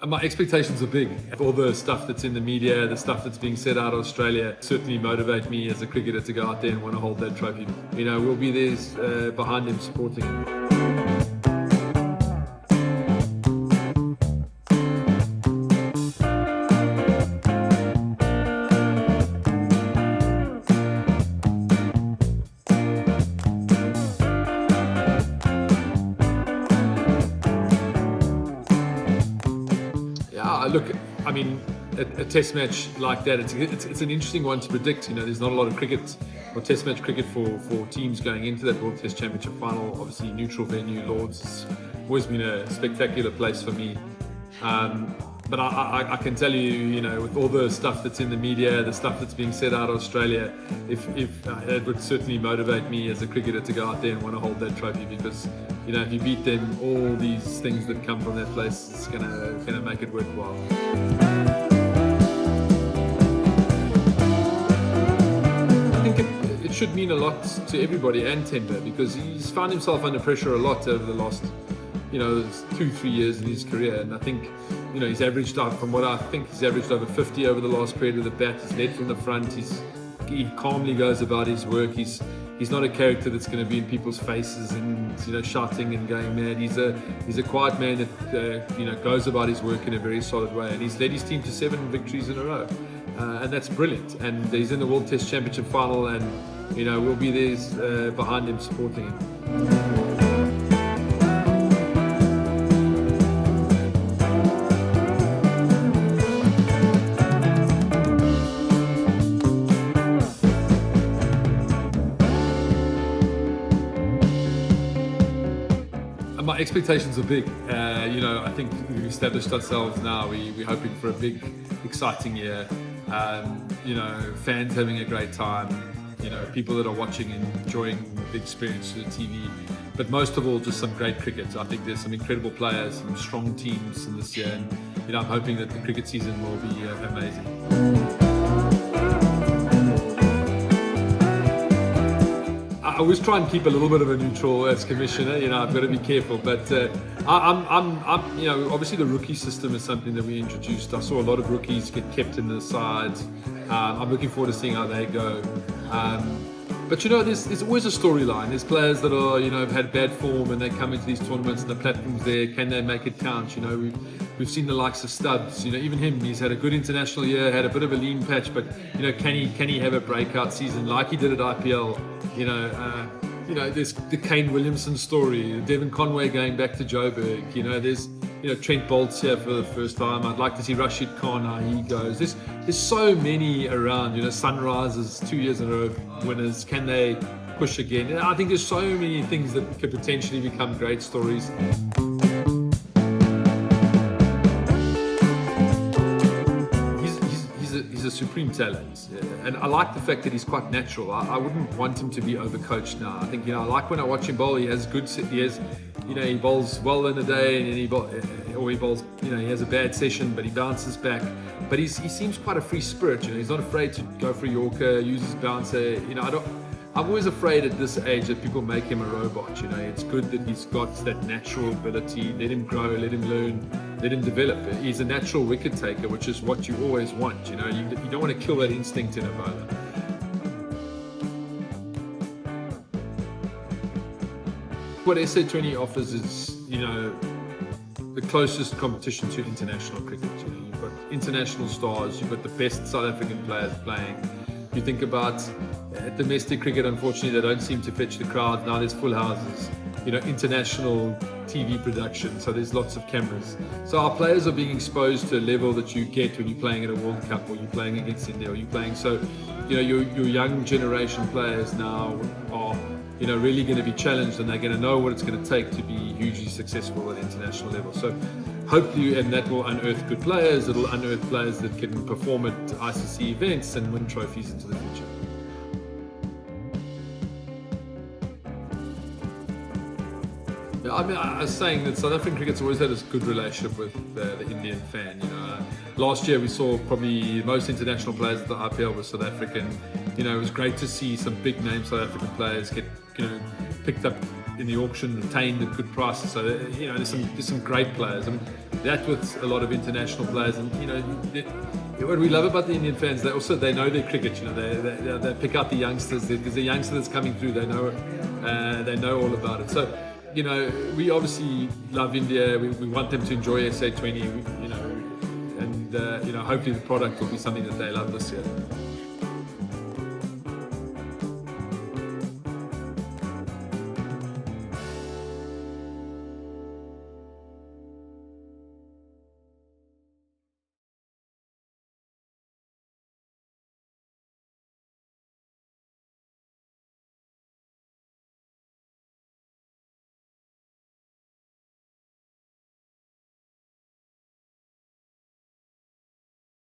And my expectations are big. All the stuff that's in the media, the stuff that's being said out of Australia, certainly motivate me as a cricketer to go out there and want to hold that trophy. You know, we'll be there behind him, supporting him. Look, I mean, a test match like that, it's an interesting one to predict. You know, there's not a lot of cricket or test match cricket for teams going into that World Test Championship final. Obviously, neutral venue, Lords, has always been a spectacular place for me. But I can tell you, you know, with all the stuff that's in the media, the stuff that's being said out of Australia, if it would certainly motivate me as a cricketer to go out there and want to hold that trophy, because, you know, if you beat them, all these things that come from that place, it's gonna make it worthwhile. I think it should mean a lot to everybody and Temba, because he's found himself under pressure a lot over the last, you know, 2-3 years in his career, and I think, you know, he's averaged out, from what I think, he's averaged over 50 over the last period of the bat. He's led from the front. He calmly goes about his work. He's not a character that's going to be in people's faces and, you know, shouting and going mad. He's a quiet man that you know, goes about his work in a very solid way, and he's led his team to 7 victories in a row, and that's brilliant. And he's in the World Test Championship final, and, you know, we'll be there behind him, supporting him. My expectations are big. You know, I think we've established ourselves now. We're hoping for a big, exciting year. You know, fans having a great time. You know, people that are watching and enjoying the experience through the TV. But most of all, just some great cricket. I think there's some incredible players, some strong teams in this year. And, you know, I'm hoping that the cricket season will be amazing. I always try and keep a little bit of a neutral as commissioner. You know, I've got to be careful, but I'm you know, obviously the rookie system is something that we introduced. I saw a lot of rookies get kept in the sides. I'm looking forward to seeing how they go. But, you know, there's always a storyline. There's players that are, you know, have had bad form and they come into these tournaments and the platform's there. Can they make it count? You know, we've seen the likes of Stubbs. You know, even him, he's had a good international year, had a bit of a lean patch, but, you know, can he have a breakout season like he did at IPL? You know, there's the Kane Williamson story, Devon Conway going back to Joburg. You know, there's, you know, Trent Bolt's here for the first time. I'd like to see Rashid Khan, how he goes. There's so many around. You know, Sunrisers, 2 years in a row winners. Can they push again? I think there's so many things that could potentially become great stories. He's a supreme talent, and I like the fact that he's quite natural. I wouldn't want him to be overcoached now. I think, you know, I like when I watch him bowl. He has you know, he bowls well in a day, and he bowls, you know, he has a bad session, but he bounces back. But he seems quite a free spirit. You know, he's not afraid to go for a Yorker, use his bouncer. You know, I'm always afraid at this age that people make him a robot. You know, it's good that he's got that natural ability. Let him grow, let him learn, let him develop. He's a natural wicket taker, which is what you always want. You know, you don't want to kill that instinct in a bowler. What SA20 offers is, you know, the closest competition to international cricket. You know, you've got international stars, you've got the best South African players playing. You think about domestic cricket, unfortunately, they don't seem to fetch the crowd. Now there's full houses. You know, international TV production, so there's lots of cameras. So our players are being exposed to a level that you get when you're playing at a World Cup, or you're playing against India, or you're playing. So, you know, your young generation players now are, you know, really going to be challenged, and they're going to know what it's going to take to be hugely successful at international level. So hopefully, and that will unearth good players, it'll unearth players that can perform at ICC events and win trophies into the future. Yeah, I mean, I was saying that South African cricket's always had this good relationship with the Indian fan. You know, last year we saw probably most international players at the IPL were South African. You know, it was great to see some big name South African players get, you know, picked up in the auction retained at good prices. So you know, there's some great players. I mean, that with a lot of international players, and you know, what we love about the Indian fans, they know their cricket. You know, they pick out the youngsters. There's a youngster that's coming through. They know all about it. So you know, we obviously love India. We want them to enjoy SA20. You know, and you know, hopefully the product will be something that they love this year.